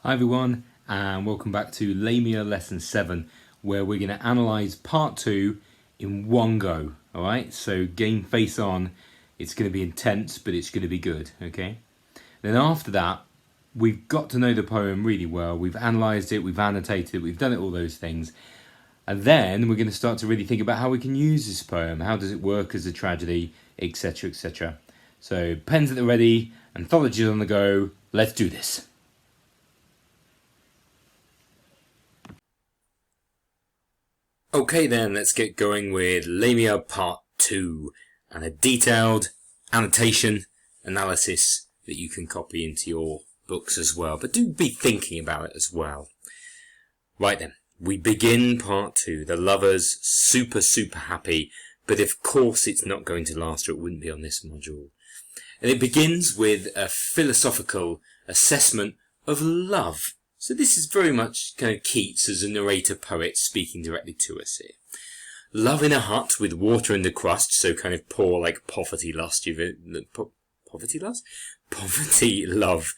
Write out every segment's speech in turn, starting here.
Hi everyone, and welcome back to Lamia lesson 7, where we're going to analyse part 2 in one go. Alright, so game face on. It's going to be intense, but it's going to be good, okay? Then after that, we've got to know the poem really well. We've analysed it, we've annotated it, we've done it, all those things. And then we're going to start to really think about how we can use this poem. How does it work as a tragedy, etc, etc. So pens at the ready, anthologies on the go. Let's do this. Okay then, let's get going with Lamia part 2 and a detailed annotation analysis that you can copy into your books as well. But do be thinking about it as well. Right then, we begin part 2. The lovers super happy, but of course it's not going to last or it wouldn't be on this module. And it begins with a philosophical assessment of love. So this is very much kind of Keats as a narrator poet speaking directly to us here. Love in a hut with water in the crust, so kind of poor like poverty lust. Poverty lust? Poverty love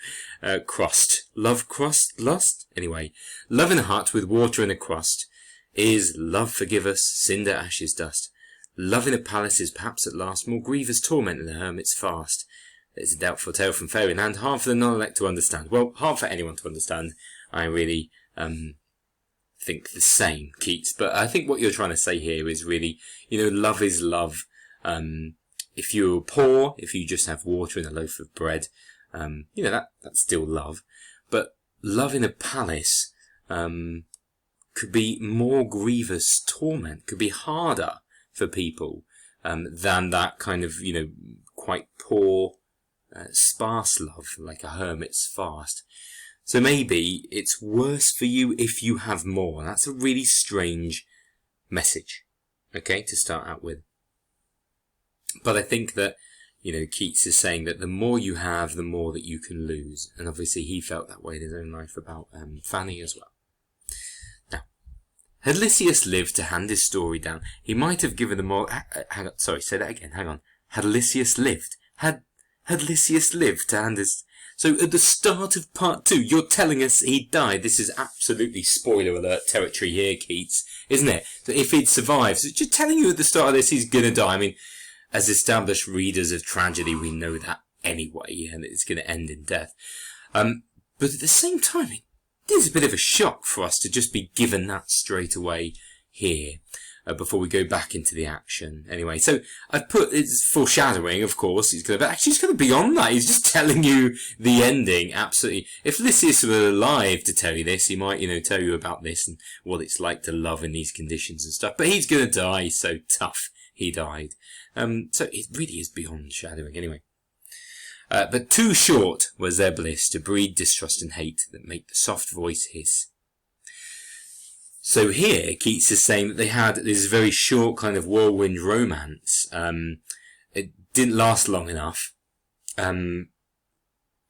crust. Love crust lust? Anyway, love in a hut with water in a crust is love forgive us, cinder ashes dust. Love in a palace is perhaps at last more grievous torment than a hermit's fast. It's a doubtful tale from fairyland, hard for the non-elect to understand. Well, hard for anyone to understand. I really think the same, Keats. But I think what you're trying to say here is really, love is love. If you're poor, if you just have water and a loaf of bread, that's still love. But love in a palace could be more grievous torment, could be harder for people than that kind of, quite poor, sparse love, like a hermit's fast. So maybe it's worse for you if you have more. That's a really strange message, okay, to start out with. But I think that, Keats is saying that the more you have, the more that you can lose. And obviously he felt that way in his own life about Fanny as well. Now, had Lysias lived to hand his story down, he might have given them all... Hang on, sorry, say that again, hang on. Had Lysias lived? Had Lysias lived to hand his... So at the start of part 2, you're telling us he died. This is absolutely spoiler alert territory here, Keats, isn't it? So if he'd survived, so just telling you at the start of this he's going to die. I mean, as established readers of tragedy, we know that anyway, and it's going to end in death. But at the same time, it is a bit of a shock for us to just be given that straight away here. Before we go back into the action. Anyway, so I've put, it's foreshadowing, of course, but actually it's kind of beyond that. He's just telling you the ending, absolutely. If Lysias were alive to tell you this, he might, tell you about this and what it's like to love in these conditions and stuff. But he's going to die, so tough, he died. So it really is beyond shadowing, anyway. But too short was their bliss to breed distrust and hate that make the soft voice hiss. So here, Keats is saying that they had this very short kind of whirlwind romance. It didn't last long enough. And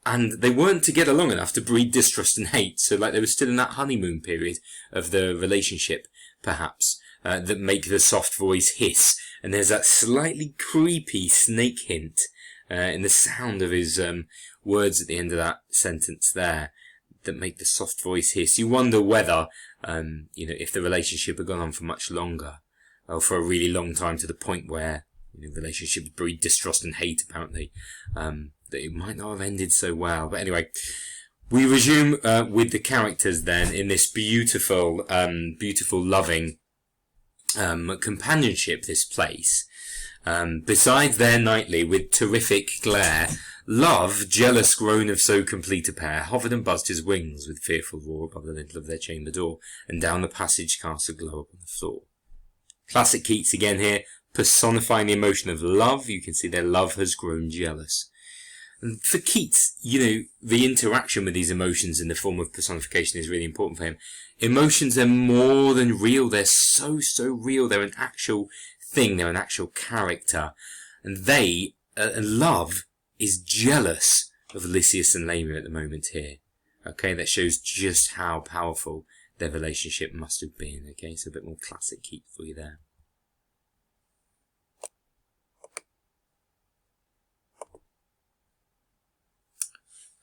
they weren't together long enough to breed distrust and hate. So like they were still in that honeymoon period of the relationship, perhaps, that make the soft voice hiss. And there's that slightly creepy snake hint in the sound of his words at the end of that sentence there, that make the soft voice hiss. You wonder whether, if the relationship had gone on for much longer, or for a really long time, to the point where relationships breed distrust and hate, apparently, that it might not have ended so well. But anyway, we resume with the characters then in this beautiful, loving companionship, this place. Besides their nightly with terrific glare, Love, jealous grown of so complete a pair, hovered and buzzed his wings with fearful roar above the lintel of their chamber door, and down the passage cast a glow upon the floor. Classic Keats again here, personifying the emotion of love. You can see their love has grown jealous. And for Keats, the interaction with these emotions in the form of personification is really important for him. Emotions are more than real. They're so real. They're an actual thing. They're an actual character. And love is jealous of Lysias and Lamia at the moment here. Okay, that shows just how powerful their relationship must have been. Okay, so a bit more classic Keats for you there.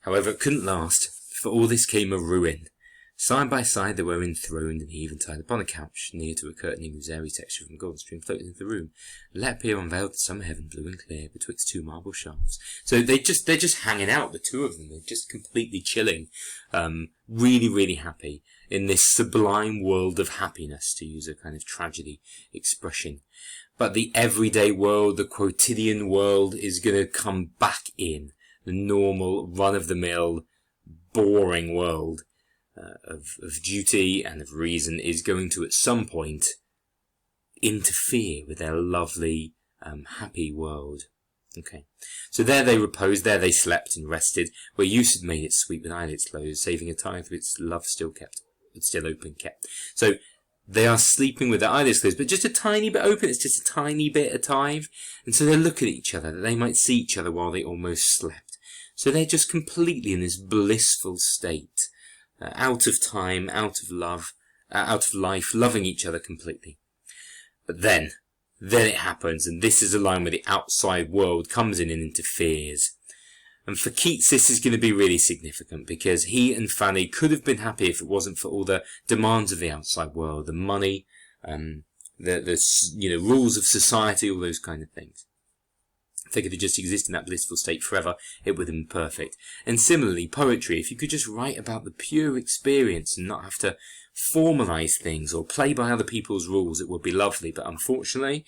However, it couldn't last. for all this came a ruin. Side by side they were enthroned and eventide upon a couch near to a curtaining whose airy texture from golden stream floated into the room. Let appear unveiled the summer heaven blue and clear betwixt two marble shafts. So they're just hanging out, the two of them. They're just completely chilling, really, really happy in this sublime world of happiness, to use a kind of tragedy expression. But the everyday world, the quotidian world, is going to come back in. The normal, run-of-the-mill, boring world of duty and of reason is going to, at some point, interfere with their lovely, happy world. Okay, so there they reposed, there they slept and rested, where use had made it sweet with eyelids closed, saving a tithe of its love still open kept. So they are sleeping with their eyelids closed, but just a tiny bit open. It's just a tiny bit of time, and so they look at each other, that they might see each other while they almost slept. So they're just completely in this blissful state, out of time, out of love, out of life, loving each other completely. But then it happens, and this is a line where the outside world comes in and interferes. And for Keats, this is going to be really significant, because he and Fanny could have been happy if it wasn't for all the demands of the outside world, the money, the rules of society, all those kind of things. If they could have just existed in that blissful state forever, it would have been perfect. And similarly, poetry, if you could just write about the pure experience and not have to formalise things or play by other people's rules, it would be lovely. But unfortunately,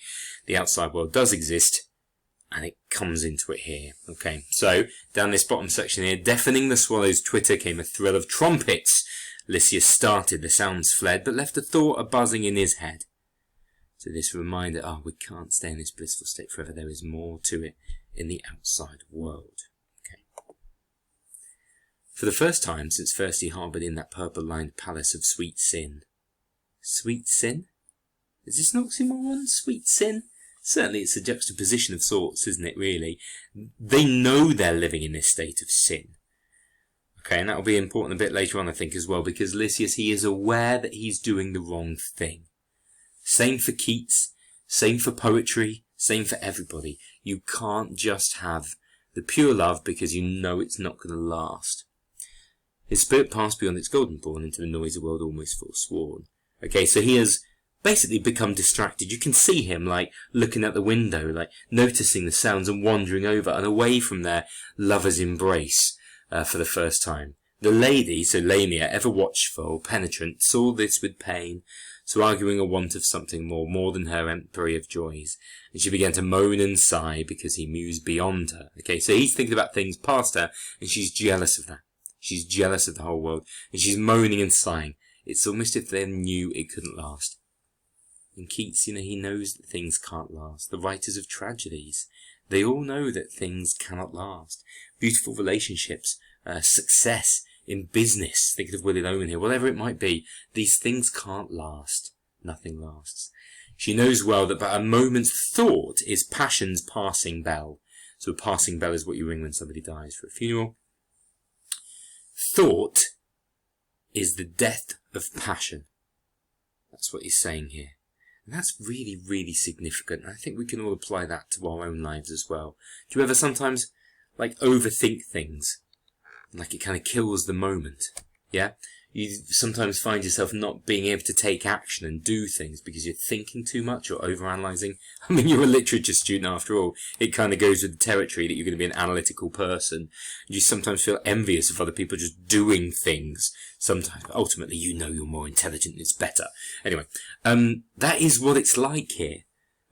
the outside world does exist, and it comes into it here. Okay, so down this bottom section here, deafening the swallow's twitter came a thrill of trumpets. Lysias started, the sounds fled, but left a thought a-buzzing in his head. So this reminder, we can't stay in this blissful state forever. There is more to it in the outside world. Okay. For the first time since first he harboured in that purple-lined palace of sweet sin. Sweet sin? Is this an oxymoron? Sweet sin? Certainly it's a juxtaposition of sorts, isn't it, really? They know they're living in this state of sin. Okay, and that will be important a bit later on, I think, as well, because Lysias, he is aware that he's doing the wrong thing. Same for Keats, same for poetry, same for everybody. You can't just have the pure love because you know it's not going to last. His spirit passed beyond its golden bourne into the noisy world almost forsworn. Okay, so he has basically become distracted. You can see him, like, looking at the window, like, noticing the sounds and wandering over and away from their lover's embrace for the first time. The lady, so Lamia, ever watchful, penetrant, saw this with pain, so arguing a want of something more than her empery of joys. And she began to moan and sigh because he mused beyond her. Okay, so he's thinking about things past her, and she's jealous of that. She's jealous of the whole world, and she's moaning and sighing. It's almost if they knew it couldn't last. And Keats, he knows that things can't last. The writers of tragedies, they all know that things cannot last. Beautiful relationships, success in business, thinking of Willie Loman here, whatever it might be, these things can't last. Nothing lasts. She knows well that but a moment's thought is passion's passing bell. So a passing bell is what you ring when somebody dies for a funeral. Thought is the death of passion. That's what he's saying here. And that's really, really significant. I think we can all apply that to our own lives as well. Do you ever sometimes, overthink things? Like it kind of kills the moment, yeah? You sometimes find yourself not being able to take action and do things because you're thinking too much or overanalyzing. I mean, you're a literature student after all. It kind of goes with the territory that you're going to be an analytical person. You sometimes feel envious of other people just doing things. Sometimes, but ultimately, you're more intelligent and it's better. Anyway, that is what it's like here.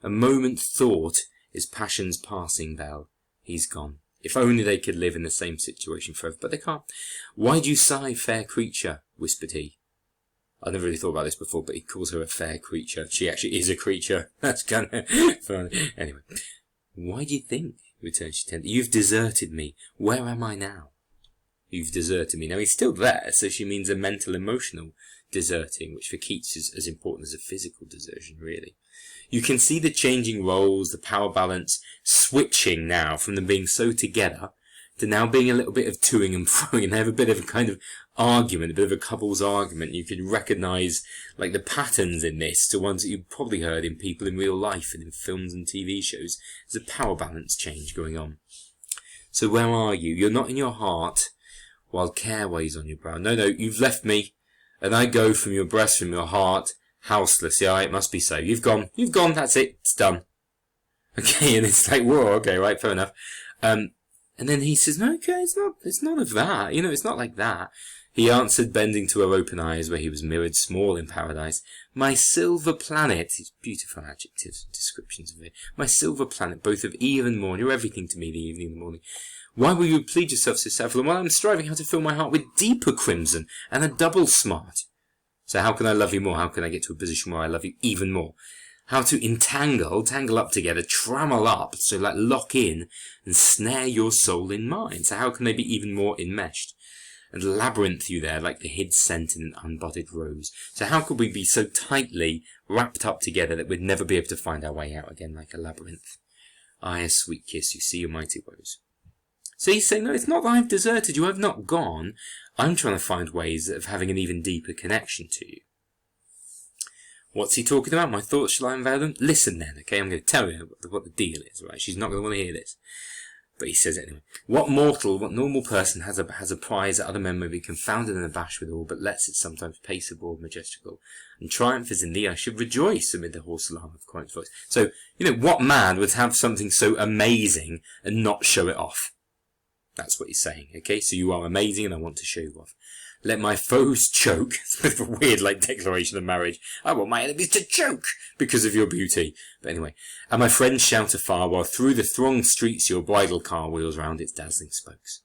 A moment's thought is passion's passing bell. He's gone. If only they could live in the same situation forever, but they can't. Why do you sigh, fair creature? Whispered he. I've never really thought about this before, but he calls her a fair creature. She actually is a creature. That's kind of funny. Anyway, why do you think? Returned she tenderly. You've deserted me. Where am I now? You've deserted me. Now he's still there, so she means a mental, emotional deserting, which for Keats is as important as a physical desertion, really. You can see the changing roles, the power balance, switching now from them being so together to now being a little bit of toing and froing, and they have a bit of a kind of argument, a bit of a couple's argument. You can recognise the patterns in this to ones that you've probably heard in people in real life and in films and TV shows. There's a power balance change going on. So where are you? You're not in your heart. while care weighs on your brow. No, you've left me, and I go from your breast, from your heart, houseless. Yeah, it must be so. You've gone, that's it, it's done. Okay, and it's like, whoa, okay, right, fair enough. And then he says, no, okay, it's not of that, it's not like that. He answered, bending to her open eyes, where he was mirrored small in paradise. My silver planet, these beautiful adjectives and descriptions of it. My silver planet, both of eve and morn, you're everything to me, the evening and the morning. Why will you plead yourself so sadly, while I'm striving how to fill my heart with deeper crimson and a double smart? So how can I love you more? How can I get to a position where I love you even more? How to tangle up together, trammel up, so like lock in and snare your soul in mine. So how can they be even more enmeshed? And labyrinth you there like the hid scent in an unbudded rose. So how could we be so tightly wrapped up together that we'd never be able to find our way out again like a labyrinth? Aye, a sweet kiss, you see your mighty woes. So he's saying, no, it's not that I've deserted you, I've not gone. I'm trying to find ways of having an even deeper connection to you. What's he talking about? My thoughts, shall I unveil them? Listen then, okay? I'm going to tell you what the deal is, right? She's not going to want to hear this. But he says it anyway. What normal person has a prize that other men may be confounded and abashed withal, but lets it sometimes pace abroad majestical, and triumph is in thee I should rejoice amid the hoarse alarm of quiet voice. So, what man would have something so amazing and not show it off? That's what he's saying, okay? So you are amazing and I want to show you off. Let my foes choke. It's a bit of a weird, declaration of marriage. I want my enemies to choke because of your beauty. But anyway, and my friends shout afar while through the thronged streets your bridal car wheels round its dazzling spokes.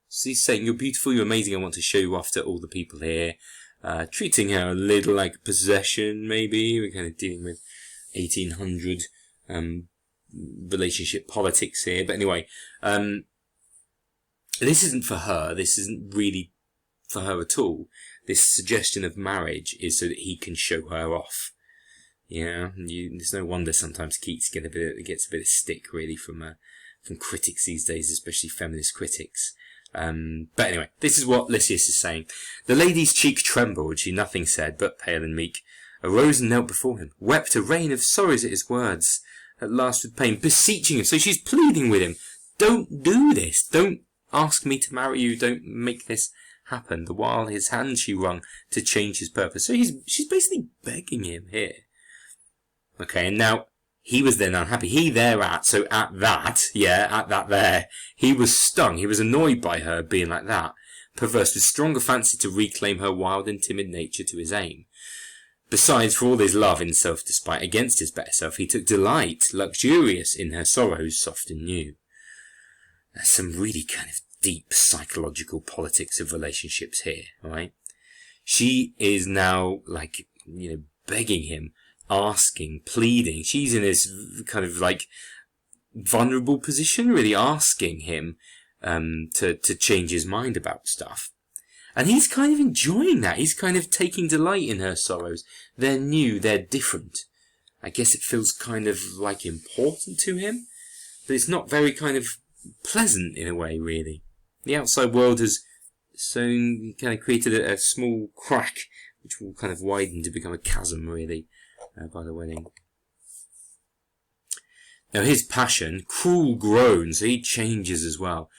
So he's saying, you're beautiful, you're amazing, I want to show you off to all the people here. Treating her a little like a possession, maybe. We're kind of dealing with 1800 relationship politics here. But anyway, this isn't for her. This isn't really for her at all. This suggestion of marriage is so that he can show her off. There's no wonder sometimes Keats gets a bit of stick really from critics these days, especially feminist critics. But anyway, this is what Lysias is saying. The lady's cheek trembled, she nothing said, but pale and meek, arose and knelt before him, wept a rain of sorrows at his words, at last with pain, beseeching him. So she's pleading with him, don't do this, don't ask me to marry you, don't make this happen, the while his hand she wrung to change his purpose. So she's basically begging him here. Okay, and now he was then unhappy. He thereat, so at that there, he was stung. He was annoyed by her being like that, perverse with stronger fancy to reclaim her wild and timid nature to his aim. Besides, for all his love in self-despite against his better self, he took delight, luxurious in her sorrows, soft and new. There's some really kind of deep psychological politics of relationships here, right? She is now, begging him, asking, pleading. She's in this kind of vulnerable position, really asking him to change his mind about stuff. And he's kind of enjoying that. He's kind of taking delight in her sorrows. They're new, they're different. I guess it feels kind of important to him, but it's not very kind of pleasant in a way, really. The outside world has soon kind of created a small crack, which will kind of widen to become a chasm, really, by the wedding. Now his passion, cruel groan, so he changes as well,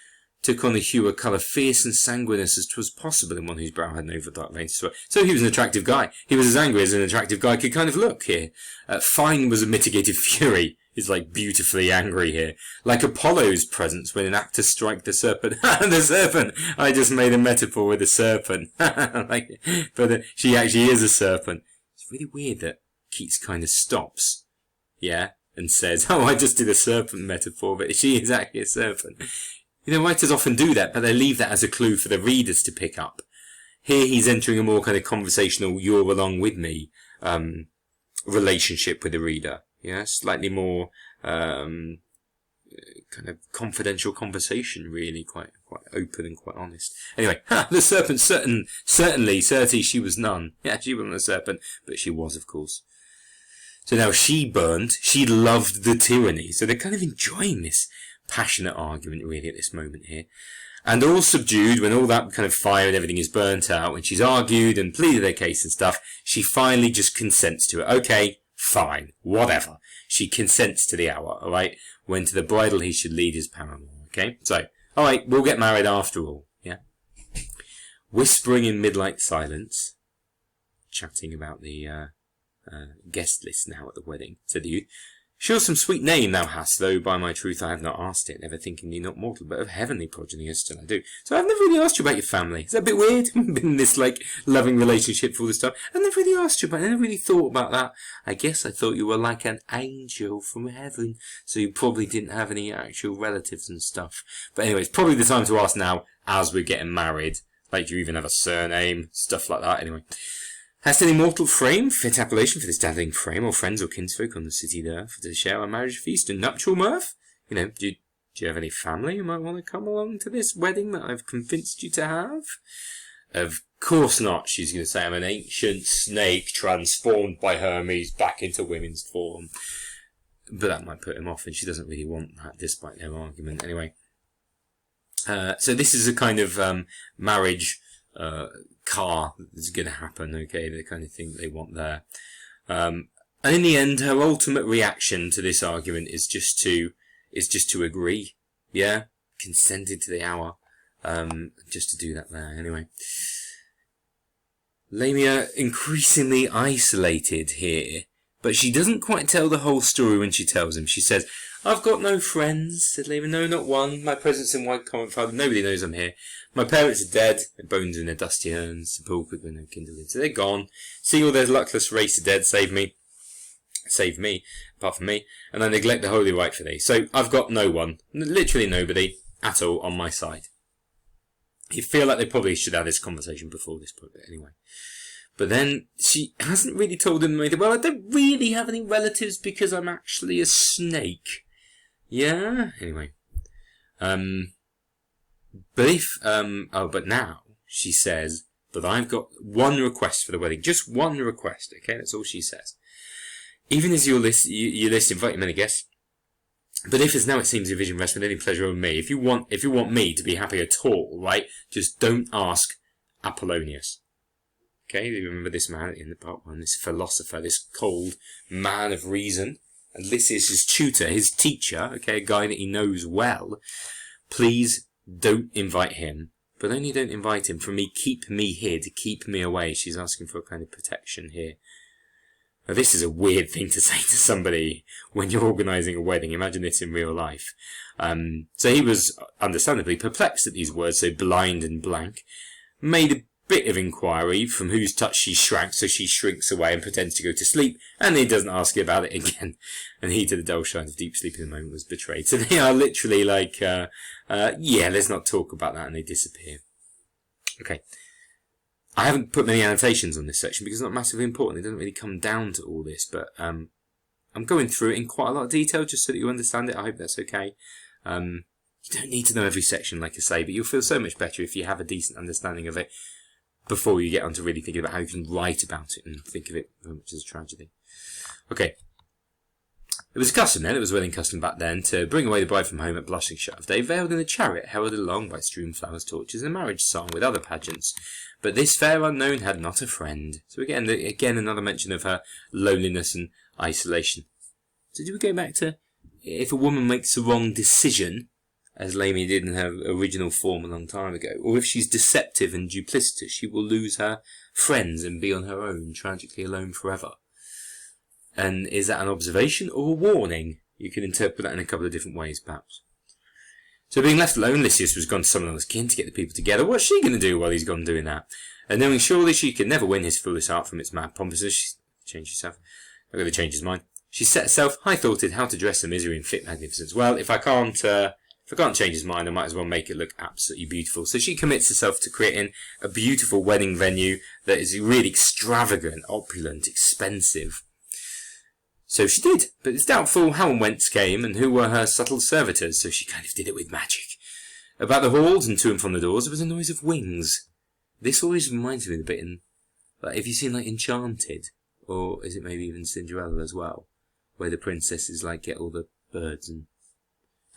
took on a hue or colour fierce and sanguinous as 'twas possible in one whose brow had no dark veins to swear. So he was an attractive guy. He was as angry as an attractive guy could kind of look here. Fine was a mitigated fury. He's beautifully angry here. Like Apollo's presence when an actor strike the serpent. The serpent! I just made a metaphor with a serpent. But she actually is a serpent. It's really weird that Keats kind of stops. Yeah? And says, oh, I just did a serpent metaphor, but she is actually a serpent. Writers often do that, but they leave that as a clue for the readers to pick up. Here he's entering a more kind of conversational, you're along with me, relationship with the reader. Yeah, slightly more kind of confidential conversation, really, quite open and quite honest. Anyway, the serpent, certainly, she was none. Yeah, she wasn't a serpent, but she was, of course. So now she burned, she loved the tyranny. So they're kind of enjoying this passionate argument, really, at this moment here. And all subdued, when all that kind of fire and everything is burnt out, when she's argued and pleaded her case and stuff, she finally just consents to it. Okay, fine, whatever. She consents to the hour, alright? When to the bridal he should lead his paramour, okay? So, alright, we'll get married after all, yeah? whispering in midnight silence, chatting about the guest list now at the wedding, said the youth, "Sure some sweet name thou hast, though by my truth I have not asked it, never thinking thee not mortal, but of heavenly progeny as still I do. So I've never really asked you about your family. Is that a bit weird? Been in this, loving relationship for all this time. I've never really asked you about it, I never really thought about that. I guess I thought you were like an angel from heaven, so you probably didn't have any actual relatives and stuff. But anyway, it's probably the time to ask now, as we're getting married. Like, do you even have a surname? Stuff like that, anyway. Hast any mortal frame, fit appellation for this dazzling frame, or friends or kinsfolk on the city there, for to share our marriage feast and nuptial mirth? Do you have any family who might want to come along to this wedding that I've convinced you to have? Of course not, she's going to say. I'm an ancient snake transformed by Hermes back into women's form. But that might put him off, and she doesn't really want that, despite their argument. Anyway. So this is a kind of marriage car that's going to happen, okay, the kind of thing that they want there. And in the end, her ultimate reaction to this argument is just to agree. Yeah, consented to the hour. Just to do that there, anyway. Lamia increasingly isolated here, but she doesn't quite tell the whole story when she tells him. She says, "I've got no friends," said Lamia. "No, not one. My presence in white common father. Nobody knows I'm here. My parents are dead. Their bones in their dusty urns. The pool could be no kindling. So they're gone. See all their luckless race are dead. Save me, apart from me. And I neglect the holy rite for thee. So I've got no one, literally nobody at all on my side." You feel like they probably should have this conversation before this point, but anyway. But then she hasn't really told him anything. "Well, I don't really have any relatives because I'm actually a snake." Yeah? Anyway. But now she says, "But I've got one request for the wedding." Just one request, okay? That's all she says. "Even as your list invite many guests. But if as now it seems your vision rests with any pleasure on me, if you want me to be happy at all, right, just don't ask Polonius." Okay, you remember this man in the part one, this philosopher, this cold man of reason, and Lysias, his tutor, his teacher, okay, a guy that he knows well. Please don't invite him, but only don't invite him. For me, keep me hid, keep me away. She's asking for a kind of protection here. Now, this is a weird thing to say to somebody when you're organising a wedding. Imagine this in real life. So he was understandably perplexed at these words, so blind and blank. Made a bit of inquiry from whose touch she shrank, so she shrinks away and pretends to go to sleep, and he doesn't ask her about it again. And he, to the dull shine of deep sleep in the moment, was betrayed. So they are literally like, yeah, let's not talk about that, and they disappear. Okay. I haven't put many annotations on this section because it's not massively important. It doesn't really come down to all this, but I'm going through it in quite a lot of detail just so that you understand it. I hope that's okay. You don't need to know every section, like I say, but you'll feel so much better if you have a decent understanding of it before you get on to really thinking about how you can write about it and think of it very much as a tragedy. Okay. It was a custom then, it was a wedding custom back then, to bring away the bride from home at blushing shut of day, veiled in a chariot, heralded along by strewn flowers, torches, and a marriage song with other pageants. But this fair unknown had not a friend. So again another mention of her loneliness and isolation. So do we go back to, if a woman makes the wrong decision, as Lamia did in her original form a long time ago, or if she's deceptive and duplicitous, she will lose her friends and be on her own, tragically alone forever. And is that an observation or a warning? You can interpret that in a couple of different ways, perhaps. So being left alone, Lysias was gone to summon on his kin to get the people together. What's she going to do while he's gone doing that? And knowing surely she could never win his foolish heart from its mad pompousness, she changed herself. I'm going to change his mind. She set herself high-thoughted how to dress the misery in fit magnificence. Well, if I can't change his mind, I might as well make it look absolutely beautiful. So she commits herself to creating a beautiful wedding venue that is really extravagant, opulent, expensive. So she did, but it's doubtful how and whence came and who were her subtle servitors, so she kind of did it with magic. About the halls and to and from the doors there was a noise of wings. This always reminds me a bit like, if you've seen like Enchanted, or is it maybe even Cinderella as well, where the princesses like get all the birds and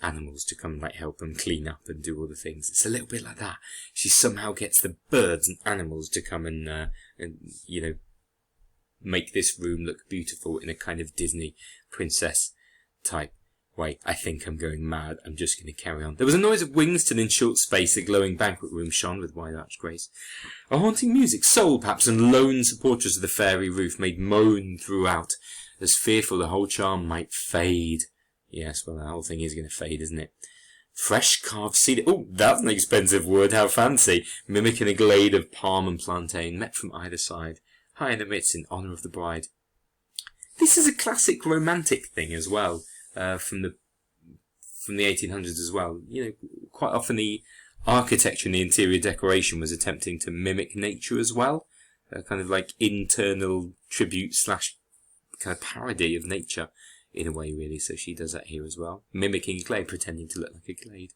animals to come like help them clean up and do all the things. It's a little bit like that. She somehow gets the birds and animals to come and make this room look beautiful in a kind of Disney princess type Wait, I think I'm going mad. I'm just going to carry on. There was a noise of wings till in short space the glowing banquet room shone with wide-arched grace. A haunting music, soul perhaps, and lone supporters of the fairy roof made moan throughout, as fearful the whole charm might fade. Yes, well, the whole thing is going to fade, isn't it? Fresh carved cedar. Oh, that's an expensive wood. How fancy. Mimicking a glade of palm and plantain, met from either side, high in the midst in honour of the bride. This is a classic romantic thing as well, from the 1800s as well. You know, quite often the architecture and the interior decoration was attempting to mimic nature as well, kind of like internal tribute / kind of parody of nature in a way, really. So she does that here as well, mimicking a glade, pretending to look like a glade,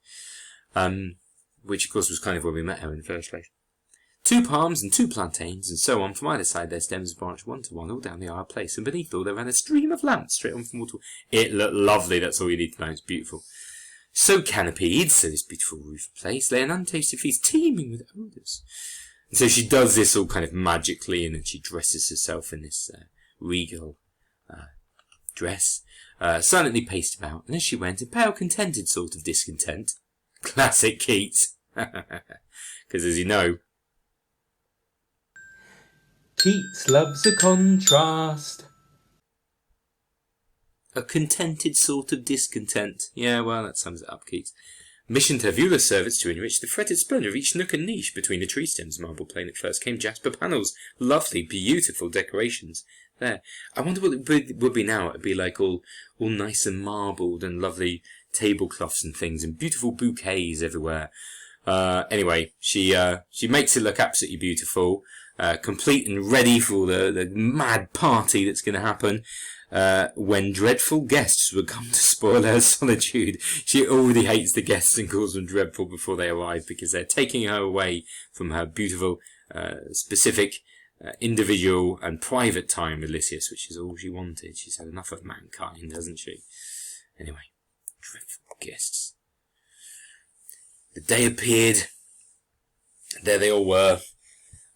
which of course was kind of where we met her in the first place. 2 palms and 2 plantains, and so on. From either side their stems branched one to one, all down the aisle place, and beneath all there ran a stream of lamps straight on from wall to wall. It looked lovely, that's all you need to know, it's beautiful. So canopied, so this beautiful roof place, lay an untasted feast teeming with odours. And so she does this all kind of magically, and then she dresses herself in this regal dress, silently paced about, and as she went, a pale, contented sort of discontent. Classic Keats. Because as you know, Keats loves a contrast. A contented sort of discontent. Yeah, well, that sums it up, Keats. Missioned her viewless servants to enrich the fretted splendour of each nook and niche between the tree stems. Marble plain at first came jasper panels, lovely, beautiful decorations. There. I wonder what it would be now. It'd be like all nice and marbled and lovely tablecloths and things and beautiful bouquets everywhere. Anyway, she makes it look absolutely beautiful. Complete and ready for the mad party that's going to happen when dreadful guests would come to spoil her solitude. She already hates the guests and calls them dreadful before they arrive because they're taking her away from her beautiful, specific, individual and private time with Lysias, which is all she wanted. She's had enough of mankind, hasn't she? Anyway, dreadful guests. The day appeared. There they all were.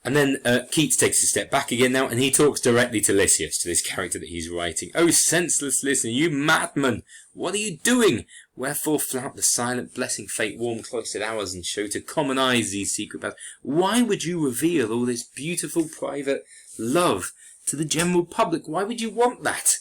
And then Keats takes a step back again now, and he talks directly to Lysias, to this character that he's writing. "Oh, senseless listener, you madman! What are you doing? Wherefore flout the silent blessing fate warm cloistered hours, and show to common eyes these secret paths? Why would you reveal all this beautiful private love to the general public? Why would you want that?"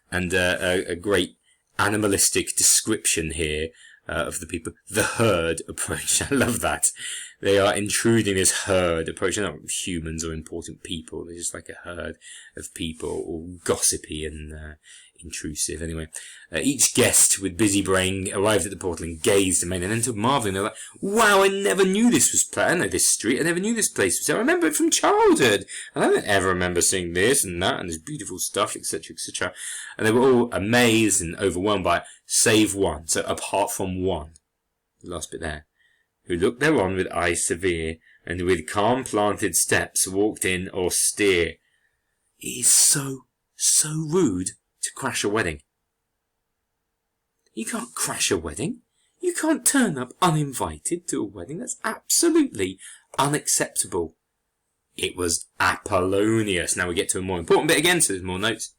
And a great animalistic description here of the people. The herd approach. I love that. They are intruding this herd approach. They're not humans or important people. They're just like a herd of people, all gossipy and intrusive. Anyway, each guest with busy brain arrived at the portal and gazed and made an end of marvelling. They're like, "Wow, I never knew this was planned. I know this street. I never knew this place was there. I remember it from childhood. And I don't ever remember seeing this and that and this beautiful stuff, etc., etc." And they were all amazed and overwhelmed by it, save one. So apart from one, the last bit there, who looked thereon with eyes severe, and with calm planted steps walked in austere. It is so rude to crash a wedding. You can't crash a wedding. You can't turn up uninvited to a wedding. That's absolutely unacceptable. It was Apollonius. Now we get to a more important bit again, so there's more notes.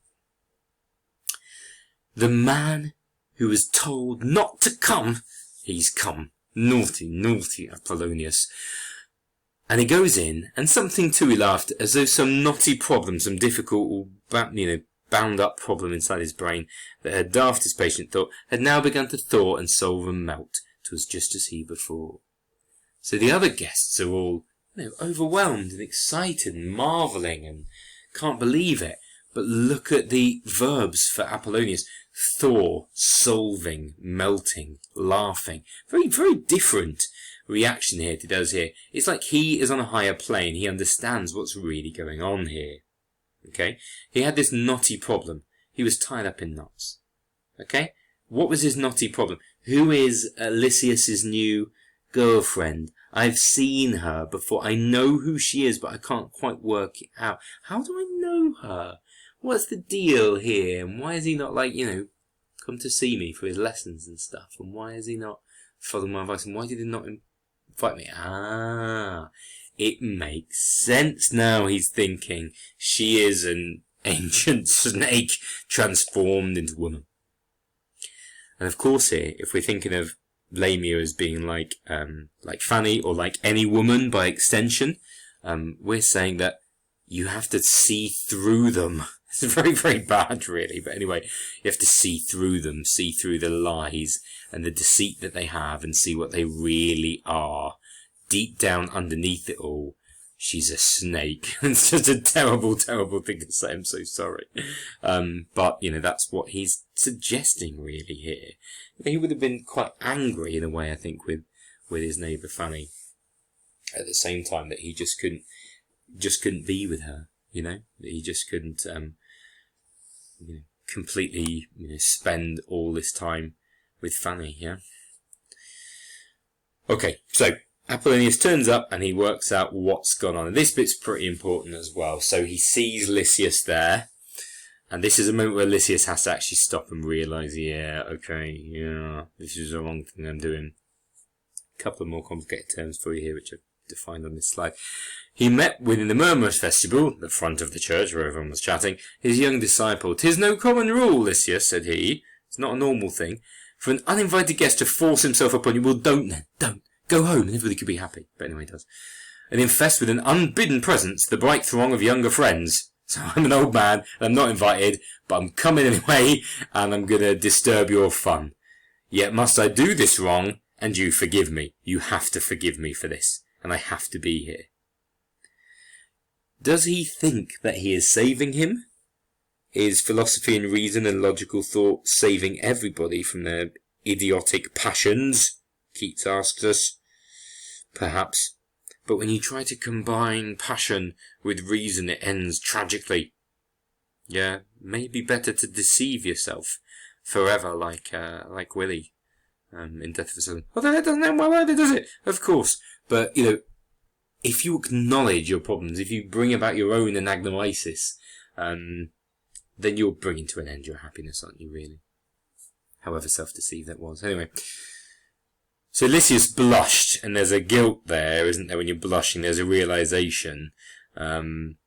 The man who was told not to come, he's come. Naughty, naughty Apollonius. And he goes in, and something too he laughed, as though some knotty problem, some difficult, bound up problem inside his brain that her daftest patient thought had now begun to thaw and solve and melt. 'Twas just as he before. So the other guests are all, overwhelmed and excited and marvelling and can't believe it. But look at the verbs for Apollonius. Thaw, solving, melting, laughing. Very, very different reaction here he does here. It's like he is on a higher plane. He understands what's really going on here. Okay? He had this knotty problem. He was tied up in knots. Okay? What was his knotty problem? Who is Lysias's new girlfriend? I've seen her before. I know who she is, but I can't quite work it out. How do I know her? What's the deal here? And why is he not come to see me for his lessons and stuff? And why is he not following my advice? And why did he not invite me? It makes sense now, he's thinking. She is an ancient snake transformed into woman. And of course here, if we're thinking of Lamia as being like Fanny, or like any woman by extension, we're saying that you have to see through them. It's very, very bad, really. But anyway, you have to see through them, see through the lies and the deceit that they have, and see what they really are. Deep down underneath it all, she's a snake. It's just a terrible, terrible thing to say. I'm so sorry. But, that's what he's suggesting, really, here. He would have been quite angry, in a way, I think, with his neighbour Fanny. At the same time that he just couldn't be with her, that he just couldn't, completely, spend all this time with Fanny, yeah? Okay, so Apollonius turns up and he works out what's gone on. And this bit's pretty important as well. So he sees Lysias there. And this is a moment where Lysias has to actually stop and realise, this is the wrong thing I'm doing. A couple of more complicated terms for you here, which I've defined on this slide. He met within the murmurous vestibule, the front of the church where everyone was chatting, his young disciple. "'Tis no common rule, Lysias," said he. "It's not a normal thing for an uninvited guest to force himself upon you." Well, don't then. Don't. Go home and everybody could be happy. But anyway, he does. "And infest with an unbidden presence the bright throng of younger friends. So I'm an old man, and I'm not invited, but I'm coming anyway, and I'm going to disturb your fun. Yet must I do this wrong, and you forgive me. You have to forgive me for this, and I have to be here." Does he think that he is saving him? Is philosophy and reason and logical thought saving everybody from their idiotic passions? Keats asks us. Perhaps. But when you try to combine passion with reason, it ends tragically. Yeah, maybe better to deceive yourself forever, like Willie, in Death of a Salesman. Although that doesn't end well either, does it? Of course. But, if you acknowledge your problems, if you bring about your own anagnoisis, then you're bringing to an end your happiness, aren't you, really? However self-deceived that was. Anyway. So Lysias blushed, and there's a guilt there, isn't there? When you're blushing, there's a realization, and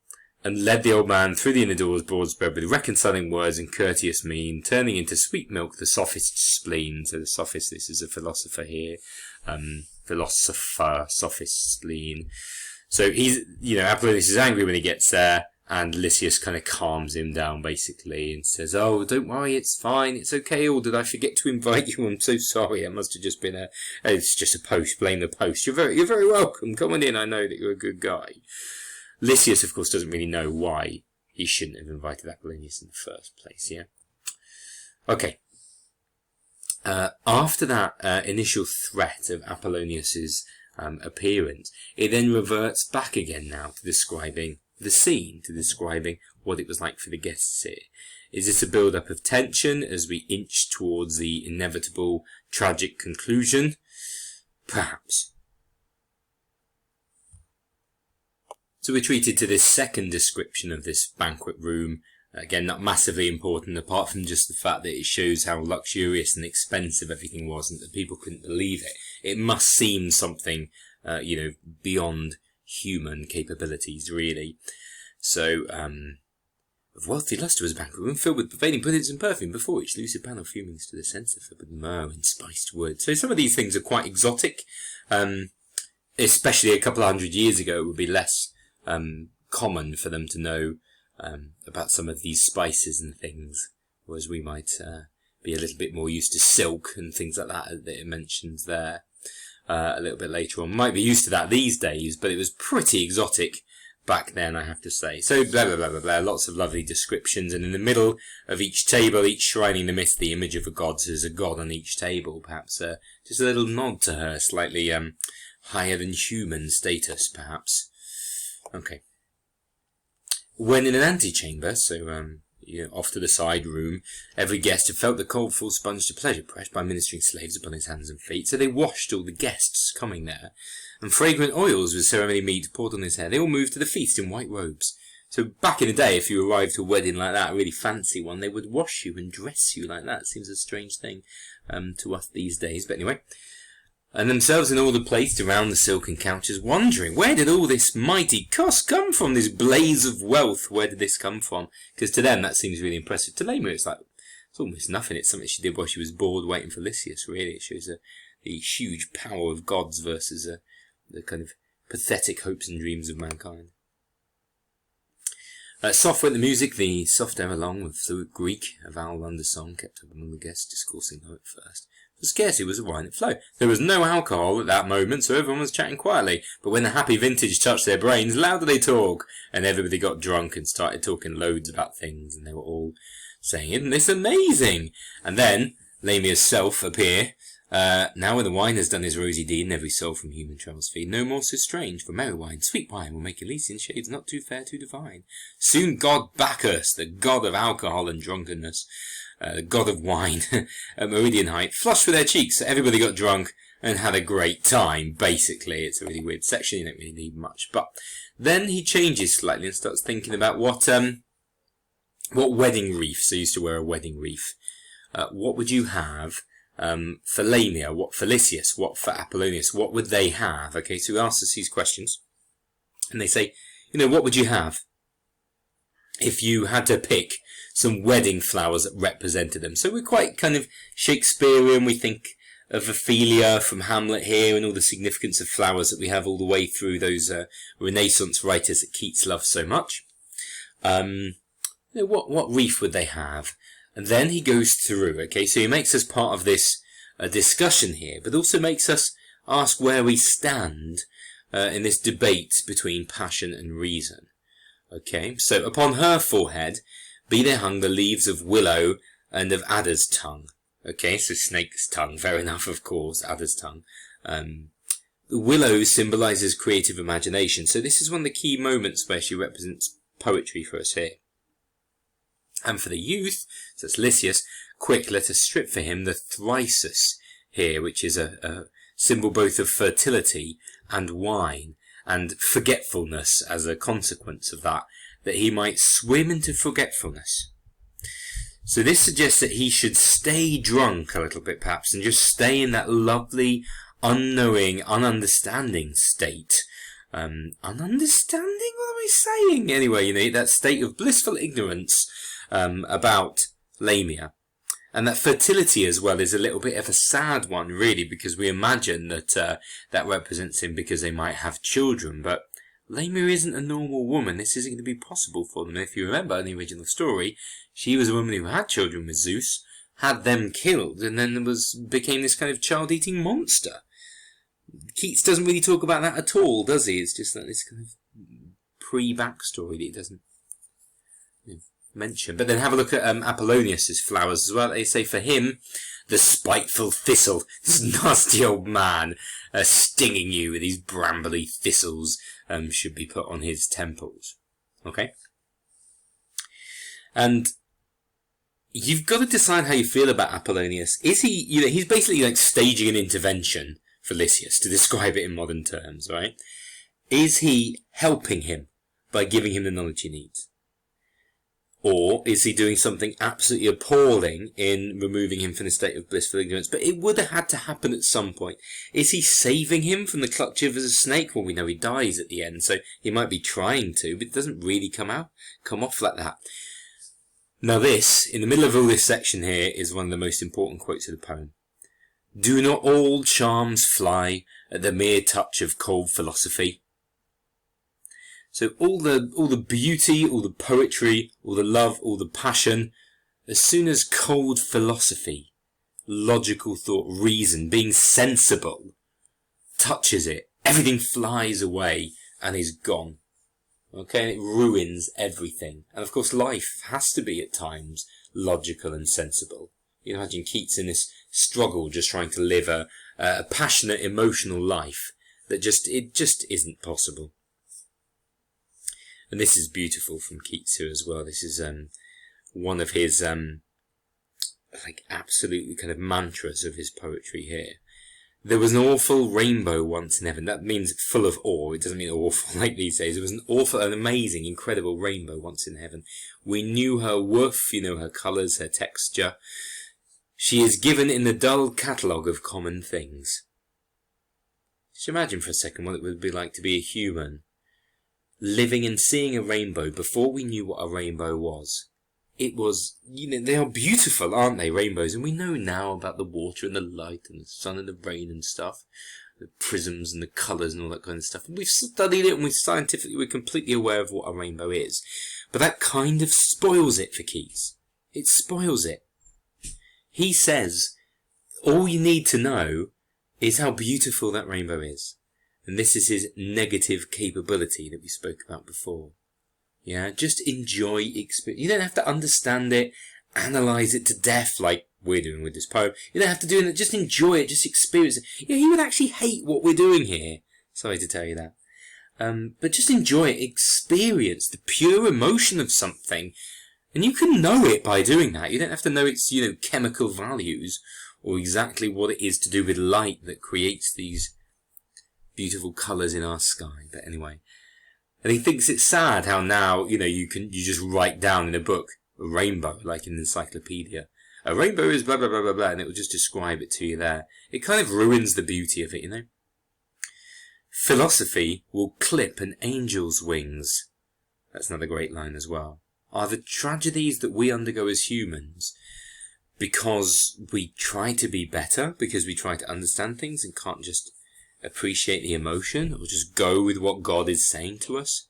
led the old man through the inner doors, broad spread with reconciling words and courteous mien, turning into sweet milk the sophist's spleen. So the sophist, this is a philosopher here, philosopher, sophist, spleen. So he's, Apollonius is angry when he gets there, and Lysias kind of calms him down, basically, and says, "Oh, don't worry, it's fine, it's okay, or did I forget to invite you? I'm so sorry, it must have just been it's just a post, blame the post. You're very welcome, come on in, I know that you're a good guy." Lysias, of course, doesn't really know why he shouldn't have invited Apollonius in the first place, yeah? Okay. After that initial threat of Apollonius's appearance, it then reverts back again now to describing the scene, to describing what it was like for the guests here. Is this a build-up of tension as we inch towards the inevitable tragic conclusion? Perhaps. So we're treated to this second description of this banquet room. Again, not massively important, apart from just the fact that it shows how luxurious and expensive everything was, and that people couldn't believe it. It must seem something, beyond human capabilities, really. So, of wealthy lustre was a banquet room filled with pervading puddings and perfume, before which lucid panel fuming to the sense of with myrrh and spiced wood. So some of these things are quite exotic, especially a couple of hundred years ago. It would be less common for them to know about some of these spices and things, whereas we might be a little bit more used to silk and things like that it mentions there. A little bit later on. Might be used to that these days, but it was pretty exotic back then, I have to say. So, blah, blah, blah, blah, blah. Lots of lovely descriptions. And in the middle of each table, each shrining the myth, the image of a god. So there's a god on each table. Perhaps just a little nod to her, slightly higher than human status, perhaps. Okay. When in an antechamber, so off to the side room, every guest had felt the cold full sponge to pleasure pressed by ministering slaves upon his hands and feet. So they washed all the guests coming there, and fragrant oils with ceremony meat poured on his hair. They all moved to the feast in white robes. So back in the day, if you arrived to a wedding like that, a really fancy one, they would wash you and dress you like that. It seems a strange thing to us these days, but anyway. And themselves in order placed around the silken couches, wondering, where did all this mighty cost come from, this blaze of wealth? Where did this come from? Because to them, that seems really impressive. To Lamia, it's It's almost nothing. It's something she did while she was bored waiting for Lysias, really. It shows the huge power of gods versus the kind of pathetic hopes and dreams of mankind. Soft went the music, the soft air along with fluid Greek, a vowel undersong kept up among the guests discoursing low at first. For scarcely was a wine at flow. There was no alcohol at that moment, so everyone was chatting quietly. But when the happy vintage touched their brains, louder they talk, and everybody got drunk and started talking loads about things, and they were all saying, "Isn't this amazing?" And then Lamia's self appear. Now when the wine has done his rosy deed, and every soul from human troubles feed, no more so strange, for merry wine, sweet wine, will make Elysian shades not too fair to divine. Soon God Bacchus, the god of alcohol and drunkenness, the god of wine, at meridian height, flushed with their cheeks, so everybody got drunk and had a great time, basically. It's a really weird section, you don't really need much. But then he changes slightly and starts thinking about what wedding wreaths, they used to wear a wedding wreath. What would you have for Lamia, what for Lysias, what for Polonius, what would they have? Okay, so he asks us these questions, and they say, what would you have if you had to pick some wedding flowers that represented them? So we're quite kind of Shakespearean. We think of Ophelia from Hamlet here, and all the significance of flowers that we have all the way through those Renaissance writers that Keats loved so much. What wreath would they have? And then he goes through, okay, so he makes us part of this discussion here, but also makes us ask where we stand in this debate between passion and reason. Okay, so upon her forehead be there hung the leaves of willow and of adder's tongue. Okay, so snake's tongue, fair enough, of course, adder's tongue. The willow symbolises creative imagination, so this is one of the key moments where she represents poetry for us here. And for the youth, so it's Lysias, quick, let us strip for him the thyrsus here, which is a symbol both of fertility and wine, and forgetfulness as a consequence of that he might swim into forgetfulness. So this suggests that he should stay drunk a little bit, perhaps, and just stay in that lovely, unknowing, ununderstanding state. Ununderstanding? What am I saying? Anyway, that state of blissful ignorance about Lamia. And that fertility as well is a little bit of a sad one, really, because we imagine that that represents him because they might have children, but Lamia isn't a normal woman. This isn't going to be possible for them. If you remember in the original story, she was a woman who had children with Zeus, had them killed, and then became this kind of child-eating monster. Keats doesn't really talk about that at all, does he? It's just like this kind of pre-backstory that he doesn't mention. But then have a look at Polonius's flowers as well. They say for him, the spiteful thistle, this nasty old man stinging you with these brambly thistles, should be put on his temples. Okay? And you've got to decide how you feel about Polonius. Is he, he's basically like staging an intervention for Lysias, to describe it in modern terms, right? Is he helping him by giving him the knowledge he needs? Or is he doing something absolutely appalling in removing him from the state of blissful ignorance? But it would have had to happen at some point. Is he saving him from the clutches of a snake? Well, we know he dies at the end, so he might be trying to, but it doesn't really come off like that. Now this, in the middle of all this section here, is one of the most important quotes of the poem. Do not all charms fly at the mere touch of cold philosophy? So all the beauty, all the poetry, all the love, all the passion, as soon as cold philosophy, logical thought, reason, being sensible, touches it, everything flies away and is gone. Okay, and it ruins everything. And of course life has to be at times logical and sensible. You can imagine Keats in this struggle, just trying to live a passionate, emotional life that it just isn't possible. And this is beautiful from Keats here as well. This is one of his like absolutely kind of mantras of his poetry here. There was an awful rainbow once in heaven. That means full of awe. It doesn't mean awful like these days. There was an amazing, incredible rainbow once in heaven. We knew her woof, her colours, her texture. She is given in the dull catalogue of common things. Just imagine for a second what it would be like to be a human, living and seeing a rainbow before we knew what a rainbow was. it was, they are beautiful, aren't they, rainbows? And we know now about the water and the light and the sun and the rain and stuff, the prisms and the colours and all that kind of stuff. And we've studied it, and we're completely aware of what a rainbow is. But that kind of spoils it for Keats. It spoils it. He says, all you need to know is how beautiful that rainbow is. And this is his negative capability that we spoke about before. Yeah, just enjoy experience. You don't have to understand it, analyse it to death like we're doing with this poem. You don't have to do it, just enjoy it, just experience it. He would actually hate what we're doing here. Sorry to tell you that. But just enjoy it, experience the pure emotion of something. And you can know it by doing that. You don't have to know its, chemical values or exactly what it is to do with light that creates these beautiful colours in our sky. But anyway. And he thinks it's sad how now, you just write down in a book a rainbow, like in an encyclopedia. A rainbow is blah, blah, blah, blah, blah, and it will just describe it to you there. It kind of ruins the beauty of it, Philosophy will clip an angel's wings. That's another great line as well. Are the tragedies that we undergo as humans because we try to be better, because we try to understand things and can't just appreciate the emotion or just go with what God is saying to us?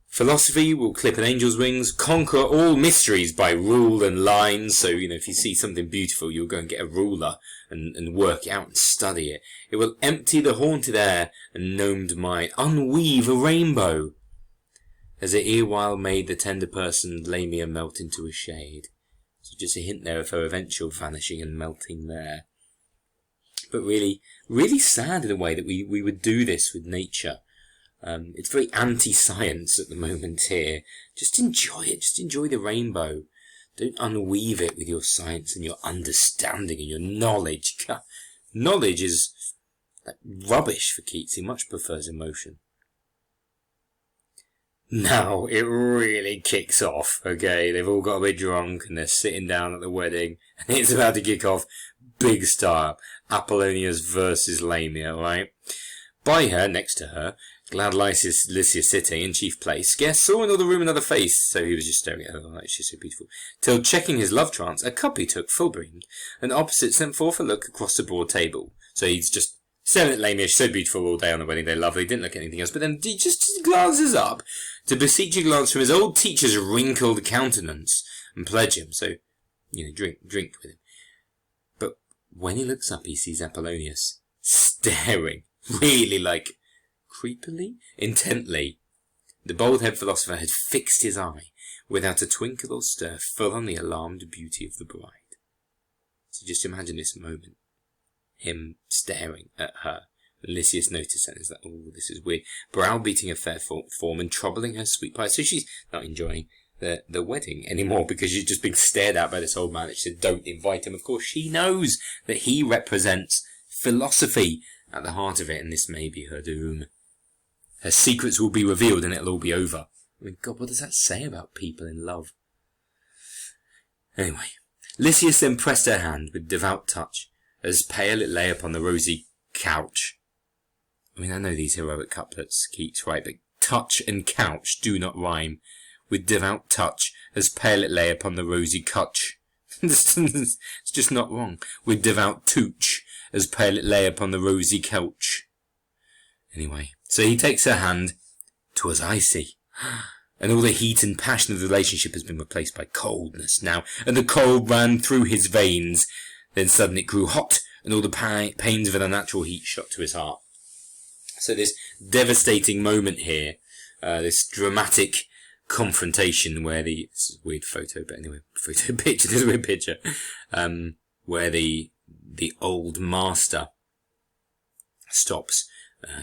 Philosophy will clip an angel's wings, conquer all mysteries by rule and line. So, if you see something beautiful, you'll go and get a ruler and work it out and study it. It will empty the haunted air and gnomed mind, unweave a rainbow, as it erewhile made the tender person Lamia melt into a shade. So just a hint there of her eventual vanishing and melting there. But really, really sad in a way that we would do this with nature. It's very anti-science at the moment here. Just enjoy it. Just enjoy the rainbow. Don't unweave it with your science and your understanding and your knowledge. Knowledge is like rubbish for Keats. He much prefers emotion. Now it really kicks off, okay? They've all got a bit drunk and they're sitting down at the wedding and it's about to kick off big style. Polonius versus Lamia, right? By her, next to her, glad Lysias sitting in chief place, scarce saw in all the room another face, so he was just staring at her like she's so beautiful. Till checking his love trance, a cup he took, full brimmed, and opposite sent forth a look across the broad table. So he's just staring at Lamia, she's so beautiful all day on the wedding day, lovely, didn't look at anything else, but then he just glances up to beseech a glance from his old teacher's wrinkled countenance, and pledge him, so, drink with him. But when he looks up, he sees Polonius staring, really creepily, intently. The bald-headed philosopher had fixed his eye, without a twinkle or stir, full on the alarmed beauty of the bride. So just imagine this moment. Him staring at her. Lysias noticed that and is like, oh, this is weird. Browbeating her fair form and troubling her sweet pie. So she's not enjoying the wedding anymore because she's just being stared at by this old man. She said, don't invite him. Of course, she knows that he represents philosophy at the heart of it, and this may be her doom. Her secrets will be revealed and it'll all be over. I mean, God, what does that say about people in love? Anyway, Lysias then pressed her hand with devout touch, as pale it lay upon the rosy couch. I mean, I know these heroic couplets, Keats, right, but touch and couch do not rhyme. With devout touch, as pale it lay upon the rosy couch. It's just not wrong. With devout touch, as pale it lay upon the rosy couch. Anyway, so he takes her hand. 'Twas icy. And all the heat and passion of the relationship has been replaced by coldness now, and the cold ran through his veins. Then suddenly it grew hot, and all the pains of an unnatural heat shot to his heart. So this devastating moment here, this dramatic confrontation where this is a weird photo, but anyway, this is a weird picture, where the old master stops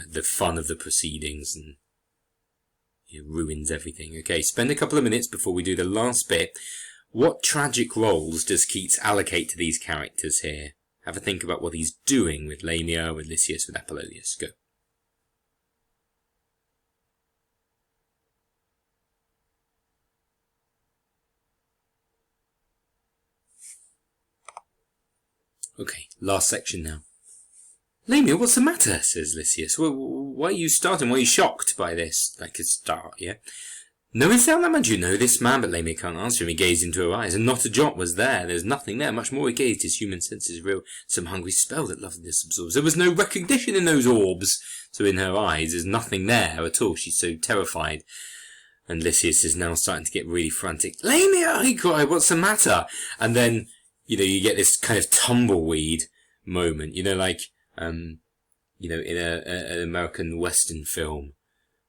the fun of the proceedings and ruins everything. Okay, spend a couple of minutes before we do the last bit. What tragic roles does Keats allocate to these characters here? Have a think about what he's doing with Lamia, with Lysias, with Polonius. Go. Okay, last section now. Lamia, what's the matter? Says Lysias. Well, why are you starting? Why are you shocked by this? Like a start, yeah? Knowest thou, Lamia, do you know this man? But Lamia can't answer him. He gazed into her eyes, and not a jot was there. There's nothing there. Much more he gazed, his human senses real. Some hungry spell that loveliness absorbs. There was no recognition in those orbs. So in her eyes, there's nothing there at all. She's so terrified. And Lysias is now starting to get really frantic. Lamia, he cried, what's the matter? And then, you get this kind of tumbleweed moment. Like, in an American Western film,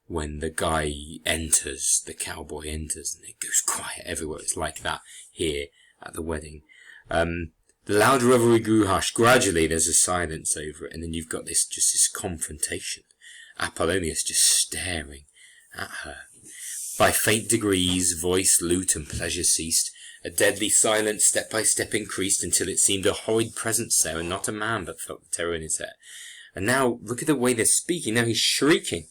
when the guy enters, the cowboy enters, and it goes quiet everywhere. It's like that here at the wedding. The loud revelry grew hushed. Gradually, there's a silence over it, and then you've got this confrontation. Apollonius just staring at her. By faint degrees, voice, lute, and pleasure ceased. A deadly silence step by step increased until it seemed a horrid presence there, and not a man but felt the terror in his hair. And now, look at the way they're speaking. Now he's shrieking.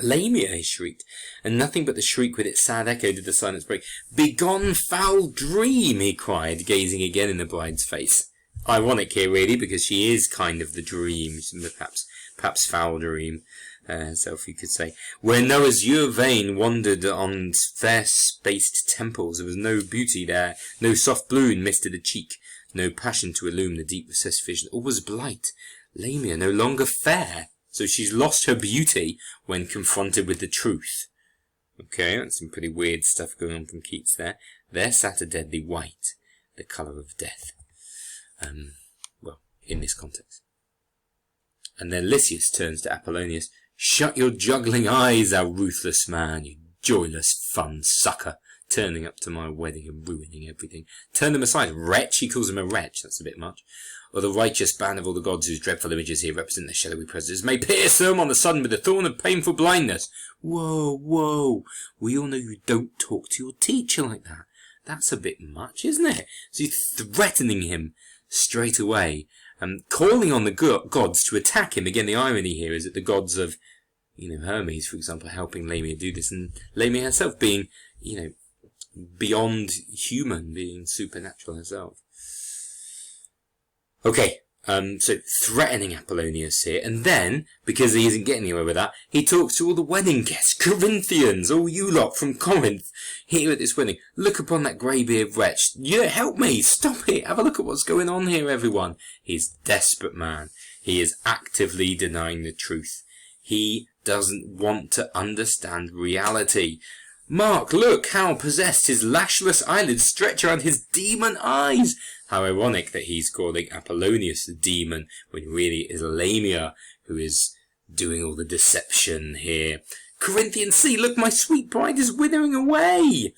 Lamia, he shrieked, and nothing but the shriek with its sad echo did the silence break. Begone, foul dream, he cried, gazing again in the bride's face. Ironic here, really, because she is kind of the dream, perhaps foul dream, herself, you could say. Where no azure vein wandered on fair-spaced temples, there was no beauty there, no soft bloom misted a cheek, no passion to illume the deep recessed vision. All was blight. Lamia no longer fair. So she's lost her beauty when confronted with the truth. Okay, that's some pretty weird stuff going on from Keats there. There sat a deadly white, the colour of death. In this context. And then Lysias turns to Apollonius. Shut your juggling eyes, thou ruthless man, you joyless fun sucker, turning up to my wedding and ruining everything. Turn them aside. Wretch, he calls him a wretch, that's a bit much. Or the righteous band of all the gods whose dreadful images here represent their shadowy presences may pierce them on the sudden with the thorn of painful blindness. Whoa, we all know you don't talk to your teacher like that. That's a bit much, isn't it? So he's threatening him straight away, calling on the gods to attack him. Again, the irony here is that the gods of, Hermes, for example, helping Lamia do this, and Lamia herself being, beyond human, being supernatural herself. Okay, so threatening Apollonius here, and then, because he isn't getting anywhere with that, he talks to all the wedding guests, Corinthians, all you lot from Corinth, here at this wedding. Look upon that grey-beard wretch. Yeah, help me, stop it, have a look at what's going on here, everyone. He's a desperate man. He is actively denying the truth. He doesn't want to understand reality. Mark, look how possessed his lashless eyelids stretch around his demon eyes. How ironic that he's calling Apollonius the demon, when really it is Lamia who is doing all the deception here. Corinthians, see, look, my sweet bride is withering away.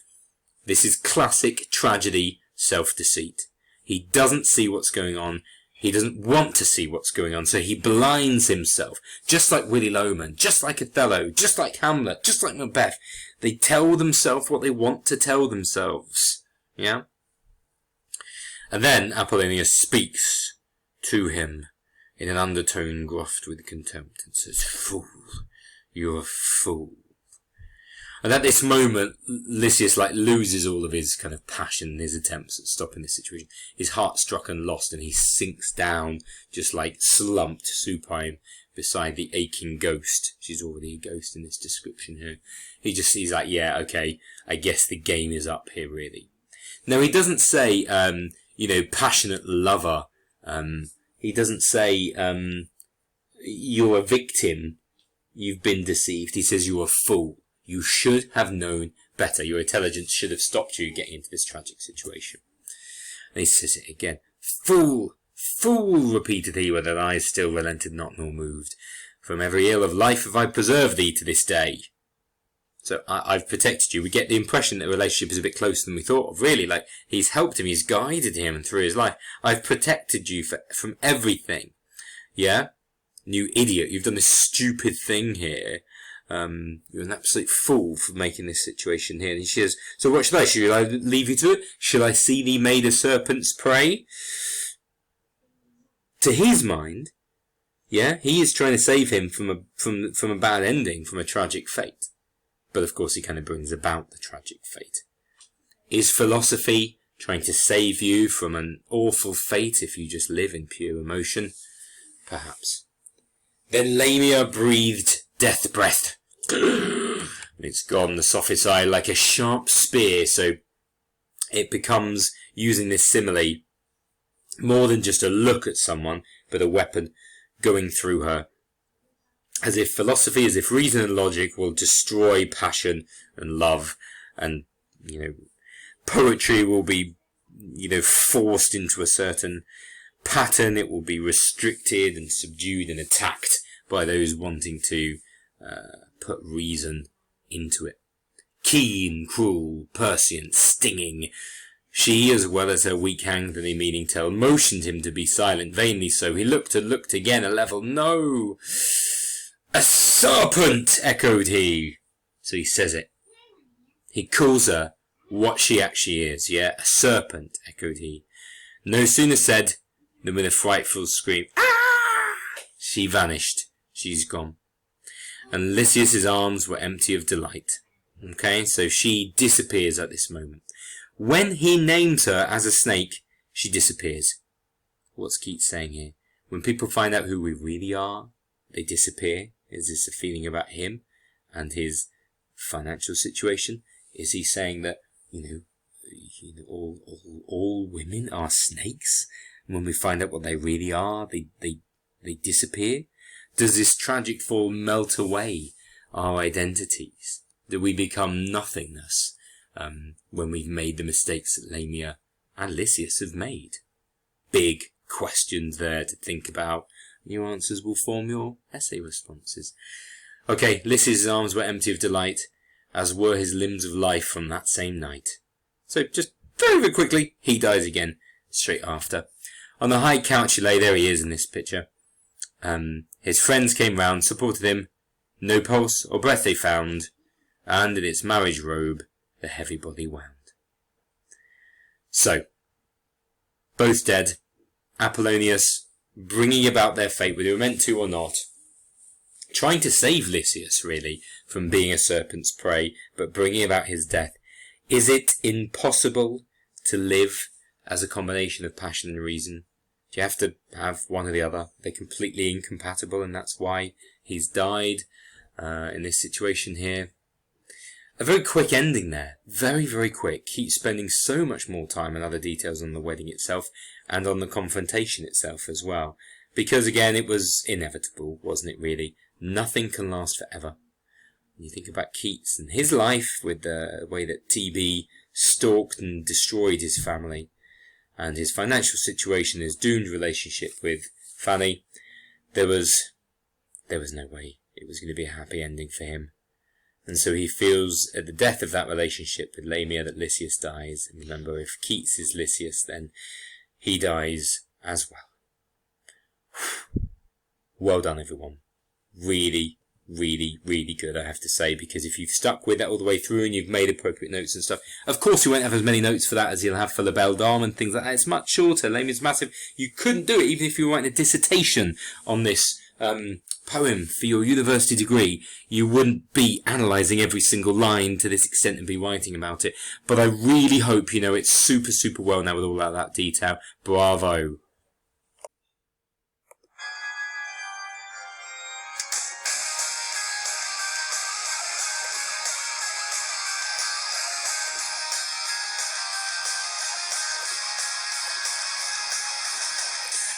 This is classic tragedy self-deceit. He doesn't see what's going on. He doesn't want to see what's going on, so he blinds himself. Just like Willy Loman, just like Othello, just like Hamlet, just like Macbeth. They tell themselves what they want to tell themselves. Yeah? And then Apollonius speaks to him in an undertone gruffed with contempt and says, Fool, you're a fool. And at this moment, Lysias loses all of his kind of passion in his attempts at stopping this situation. His heart struck and lost, and he sinks down, just slumped supine beside the aching ghost. She's already a ghost in this description here. He's like, yeah, okay, I guess the game is up here, really. Now, he doesn't say, passionate lover. He doesn't say, you're a victim, you've been deceived. He says you're a fool. You should have known better. Your intelligence should have stopped you getting into this tragic situation. And he says it again. Fool! Fool! Repeated he, with an eyes still relented not nor moved. From every ill of life have I preserved thee to this day. So I've protected you. We get the impression that the relationship is a bit closer than we thought of, really. He's helped him, he's guided him through his life. I've protected you from everything. Yeah? You idiot, you've done this stupid thing here. You're an absolute fool for making this situation here. And she says, so what should I? Should I leave you to it? Shall I see thee made a serpent's prey? To his mind, yeah, he is trying to save him from a bad ending, from a tragic fate. But of course he kind of brings about the tragic fate. Is philosophy trying to save you from an awful fate if you just live in pure emotion? Perhaps. Then Lamia breathed death breath. and it's gone the sophist's eye like a sharp spear. So it becomes, using this simile, more than just a look at someone, but a weapon going through her. As if philosophy, as if reason and logic will destroy passion and love, and, poetry will be, forced into a certain pattern. It will be restricted and subdued and attacked by those wanting to put reason into it. Keen, cruel, prescient, stinging. She, as well as her weak-handedly meaning tale, motioned him to be silent, vainly so. He looked and looked again, a level no. A serpent, echoed he. So he says it. He calls her what she actually is. Yeah, a serpent, echoed he. No sooner said than with a frightful scream, ah! She vanished. She's gone. And Lysias' arms were empty of delight. Okay, so she disappears at this moment. When he names her as a snake, she disappears. What's Keats saying here? When people find out who we really are, they disappear. Is this a feeling about him and his financial situation? Is he saying that, all women are snakes? And when we find out what they really are, they disappear? Does this tragic fall melt away our identities? Do we become nothingness when we've made the mistakes that Lamia and Lysias have made? Big questions there to think about. Your answers will form your essay responses. Okay, Lysias' arms were empty of delight, as were his limbs of life from that same night. So just very, very quickly, he dies again straight after. On the high couch he lay. There he is in this picture. His friends came round, supported him. No pulse or breath they found, and in its marriage robe the heavy body wound. So, both dead. Apollonius bringing about their fate, whether they were meant to or not. Trying to save Lysias, really, from being a serpent's prey, but bringing about his death. Is it impossible to live as a combination of passion and reason? Do you have to have one or the other? They're completely incompatible, and that's why he's died in this situation here. A very quick ending there. Very, very quick. Keeps spending so much more time and other details on the wedding itself and on the confrontation itself as well. Because, again, it was inevitable, wasn't it, really? Nothing can last forever. When you think about Keats and his life, with the way that TB stalked and destroyed his family, and his financial situation, his doomed relationship with Fanny, there was no way it was going to be a happy ending for him. And so he feels at the death of that relationship with Lamia that Lysias dies. And remember, if Keats is Lysias, then he dies as well. Well done, everyone. Really, really, really good, I have to say, because if you've stuck with that all the way through and you've made appropriate notes and stuff, of course you won't have as many notes for that as you'll have for La Belle Dame and things like that. It's much shorter. Lamia's massive. You couldn't do it even if you were writing a dissertation on this poem for your university degree. You wouldn't be analysing every single line to this extent and be writing about it. But I really hope you know it's super, super well now with all that detail. Bravo.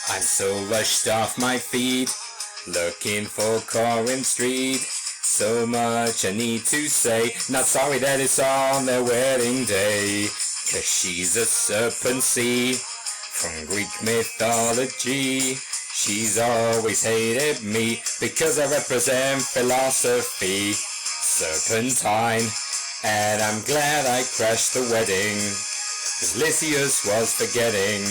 I'm so rushed off my feet, looking for Corinth Street. So much I need to say, not sorry that it's on their wedding day. 'Cause she's a serpent sea, from Greek mythology. She's always hated me, because I represent philosophy. Serpentine, and I'm glad I crashed the wedding. 'Cause Lysias was forgetting.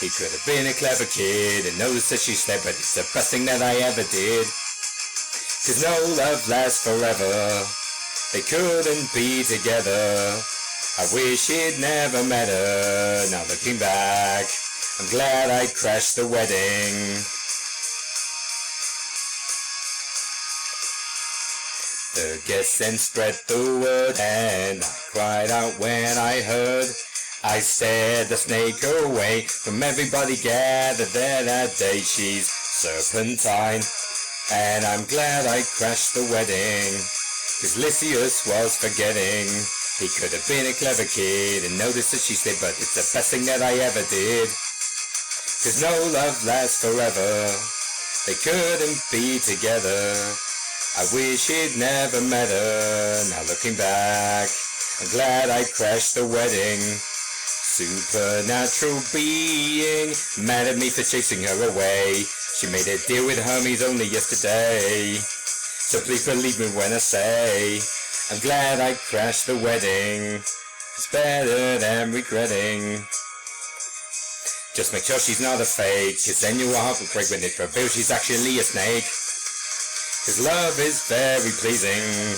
He could have been a clever kid and knows that she's dead, but it's the best thing that I ever did. 'Cause no love lasts forever, they couldn't be together. I wish he'd never met her, now looking back, I'm glad I crashed the wedding. The guests then spread the word, and I cried out when I heard. I stared the snake away from everybody gathered there that day. She's serpentine, and I'm glad I crashed the wedding. 'Cause Lysias was forgetting. He could have been a clever kid and noticed that she stayed, but it's the best thing that I ever did. 'Cause no love lasts forever. They couldn't be together. I wish he'd never met her. Now looking back, I'm glad I crashed the wedding. Supernatural being mad at me for chasing her away. She made a deal with Hermes only yesterday. So please believe me when I say I'm glad I crashed the wedding. It's better than regretting. Just make sure she's not a fake, 'cause then your heart will break when it reveals she's actually a snake. 'Cause love is very pleasing,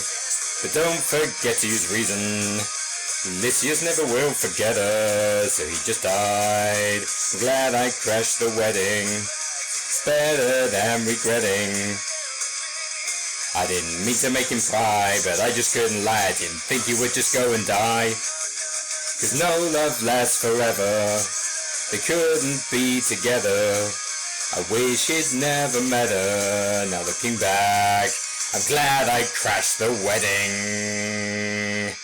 but don't forget to use reason. Lysias never will forget her, so he just died. I'm glad I crashed the wedding. It's better than regretting. I didn't mean to make him cry, but I just couldn't lie. I didn't think he would just go and die. 'Cause no love lasts forever. They couldn't be together. I wish he'd never met her. Now looking back, I'm glad I crashed the wedding.